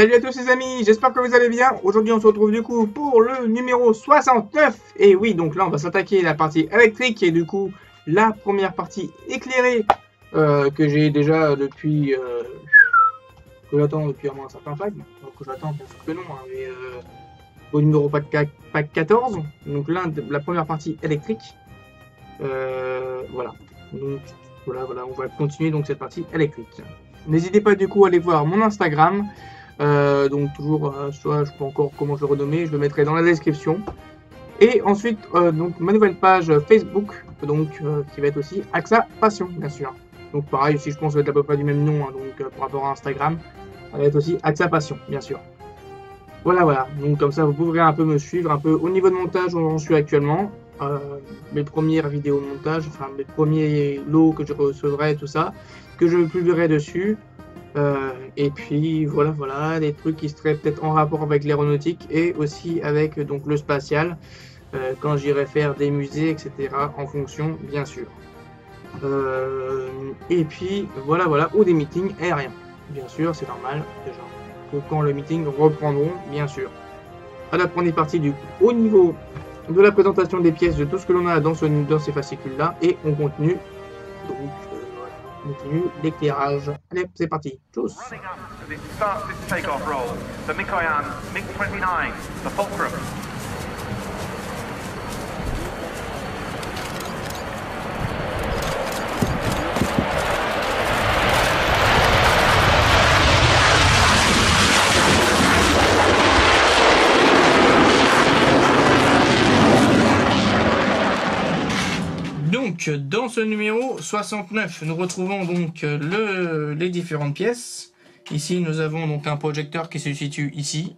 Salut à tous les amis, j'espère que vous allez bien. Aujourd'hui on se retrouve du coup pour le numéro 69. Et oui, donc là on va s'attaquer à la partie électrique et du coup la première partie éclairée que j'ai déjà depuis... que j'attends depuis au moins un certain pack. Donc que j'attends, bien sûr que non, hein, mais au numéro pack 14. Donc là la première partie électrique. Voilà. Donc voilà, on va continuer donc cette partie électrique. N'hésitez pas du coup à aller voir mon Instagram. Donc toujours, soit je sais pas encore comment je le renommer, je le mettrai dans la description. Et ensuite, donc ma nouvelle page Facebook, donc qui va être aussi AXA Passion, bien sûr. Donc pareil, si je pense que ça va être à peu près du même nom, hein, donc par rapport à Instagram, ça va être aussi AXA Passion, bien sûr. Voilà. Donc comme ça, vous pourrez un peu me suivre, un peu au niveau de montage où j'en suis actuellement. Mes premières vidéos de montage, enfin mes premiers lots que je recevrai, tout ça, que je publierai dessus. Et puis voilà, des trucs qui seraient peut-être en rapport avec l'aéronautique et aussi avec donc le spatial, quand j'irai faire des musées, etc. en fonction, bien sûr. Et puis voilà, ou des meetings aériens, bien sûr, c'est normal déjà. Que quand le meeting reprendront, bien sûr. À la première partie du coup, au niveau de la présentation des pièces, de tout ce que l'on a dans ces fascicules là, et on continue donc on continue l'éclairage. Allez, c'est parti. Tchuss. Donc, dans ce numéro 69, nous retrouvons donc les différentes pièces. Ici, nous avons donc un projecteur qui se situe ici.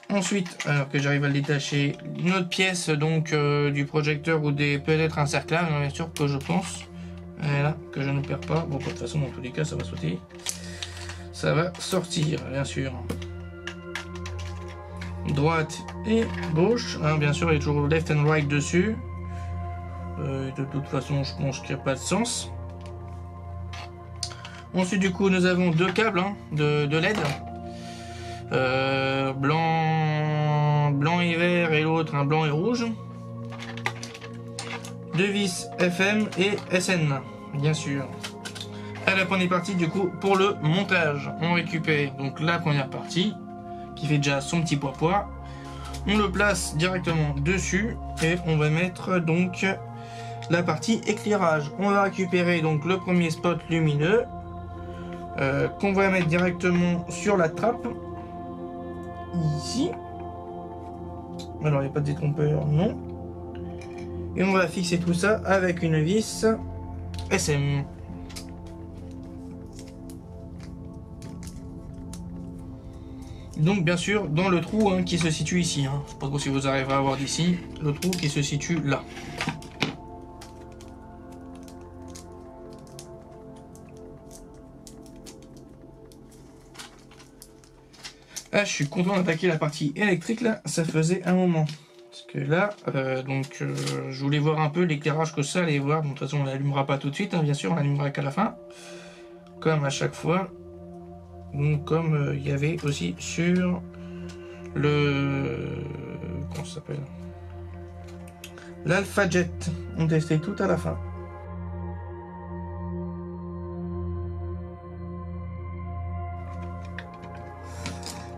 Ensuite, alors que j'arrive à le détacher, une autre pièce donc du projecteur ou peut-être un cerclage, bien sûr que je pense. Voilà, que je ne perds pas. Bon, de toute façon, dans tous les cas, ça va sauter. Ça va sortir, bien sûr. Droite et gauche. Hein, bien sûr, il y a toujours left and right dessus. De toute façon, je pense qu'il n'y a pas de sens. Ensuite, du coup, nous avons deux câbles de LED. Blanc et vert et l'autre un blanc et rouge. Deux vis FM et SN, bien sûr. À la première partie, du coup, pour le montage, on récupère donc la première partie qui fait déjà son petit poids. On le place directement dessus et on va mettre donc la partie éclairage. On va récupérer donc le premier spot lumineux qu'on va mettre directement sur la trappe ici. Alors il n'y a pas de détrompeur, non. Et on va fixer tout ça avec une vis SM. Donc bien sûr dans le trou qui se situe ici. Je ne sais pas trop si vous arriverez à voir d'ici, le trou qui se situe là. Ah, je suis content d'attaquer la partie électrique là, ça faisait un moment. Parce que là, je voulais voir un peu l'éclairage que ça allait voir. Bon, de toute façon, on l'allumera pas tout de suite, bien sûr, on l'allumera qu'à la fin. Comme à chaque fois. Donc, comme il y avait aussi sur le... Comment ça s'appelle? L'Alpha Jet. On testait tout à la fin.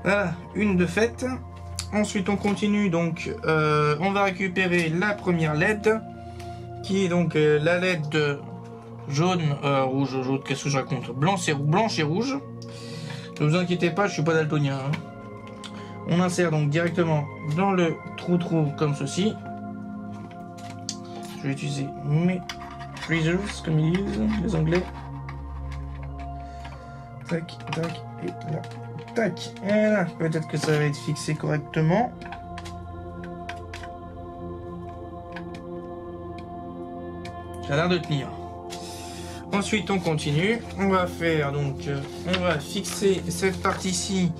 Voilà, une de faite. Ensuite, on continue donc. On va récupérer la première LED, qui est donc la LED jaune, rouge, jaune. Qu'est-ce que je raconte? Blanche et rouge. Ne vous inquiétez pas, je suis pas daltonien. On insère donc directement dans le trou comme ceci. Je vais utiliser mes tweezers, comme ils disent les Anglais. Tac, tac, et là. Tac, et là, peut-être que ça va être fixé correctement. Ça a l'air de tenir. Ensuite, on continue. On va faire donc, on va fixer cette partie-ci.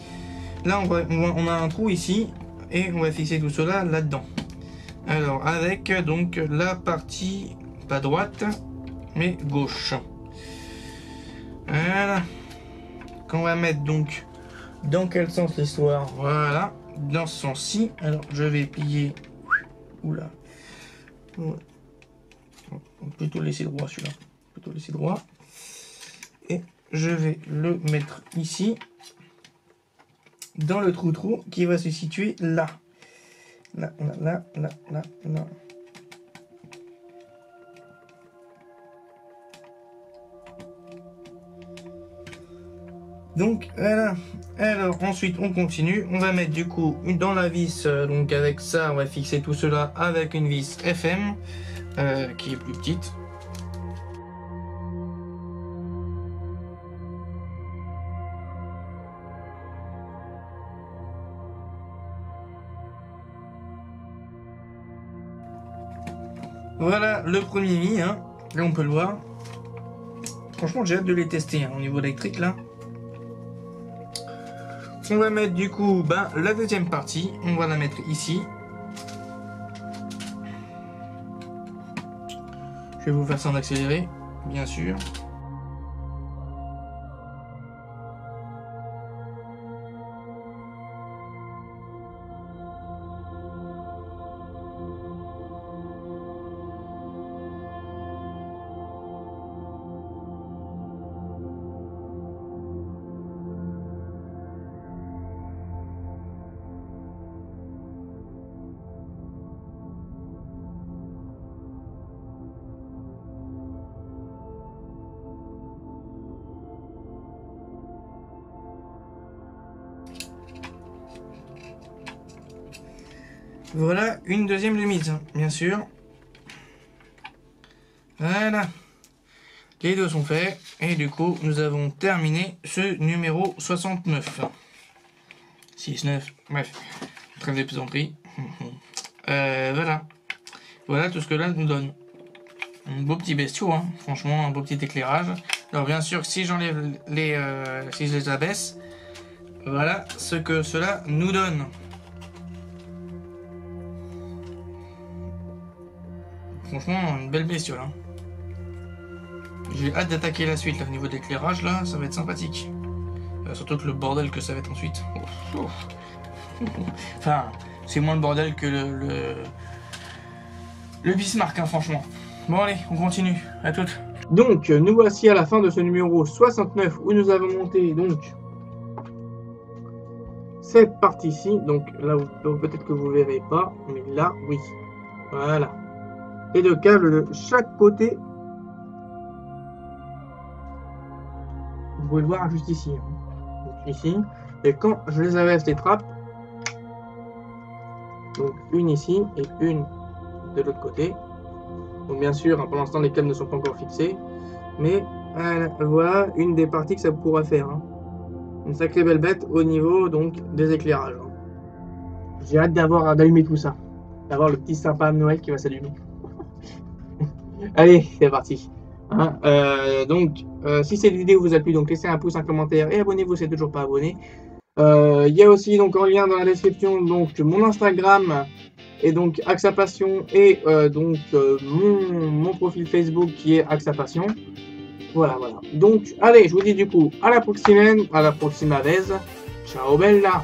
Là, on a un trou ici et on va fixer tout cela là-dedans. Alors, avec donc la partie pas droite, mais gauche. Voilà. qu'on va mettre donc dans quel sens l'histoire? Voilà, dans ce sens-ci. Alors je vais plier. Oula. On peut plutôt laisser droit celui-là. Plutôt laisser droit. Et je vais le mettre ici. Dans le trou-trou qui va se situer là. Là. Donc voilà. Alors ensuite on continue. On va mettre du coup dans la vis. Donc avec ça on va fixer tout cela avec une vis FM qui est plus petite. Voilà le premier mis, hein. Là on peut le voir. Franchement j'ai hâte de les tester hein, au niveau électrique là. On va mettre du coup la deuxième partie, on va la mettre ici. Je vais vous faire ça en accéléré, bien sûr. Voilà une deuxième remise, bien sûr. Voilà. Les deux sont faits. Et du coup, nous avons terminé ce numéro 69. 6-9, bref. Trêve de plaisanterie. Voilà. Voilà tout ce que là nous donne. Un beau petit bestiau, hein. Franchement, un beau petit éclairage. Alors bien sûr, si j'enlève si je les abaisse, voilà ce que cela nous donne. Franchement, une belle bestiole. Hein. J'ai hâte d'attaquer la suite là, au niveau d'éclairage, là, ça va être sympathique. Surtout que le bordel que ça va être ensuite. Enfin, c'est moins le bordel que le Bismarck, hein, franchement. Bon allez, on continue. À toutes. Donc, nous voici à la fin de ce numéro 69 où nous avons monté donc cette partie-ci. Donc là, peut-être que vous ne verrez pas, mais là, oui. Voilà. Et de câbles de chaque côté. Vous pouvez le voir juste ici. Donc ici. Et quand je les abaisse les trappes, donc une ici et une de l'autre côté. Donc bien sûr, pour l'instant les câbles ne sont pas encore fixés. Mais voilà une des parties que ça pourra faire. Hein. Une sacrée belle bête au niveau donc des éclairages. Hein. J'ai hâte d'allumer tout ça. D'avoir le petit sympa de Noël qui va s'allumer. Allez, c'est parti. Hein, donc, si cette vidéo vous a plu, donc laissez un pouce, un commentaire et abonnez-vous si vous n'êtes toujours pas abonné. Il y a aussi donc en lien dans la description donc mon Instagram et donc Axa Passion et mon profil Facebook qui est Axa Passion. Voilà. Donc, allez, je vous dis du coup à la prochaine, à la proxima vez. Ciao bella.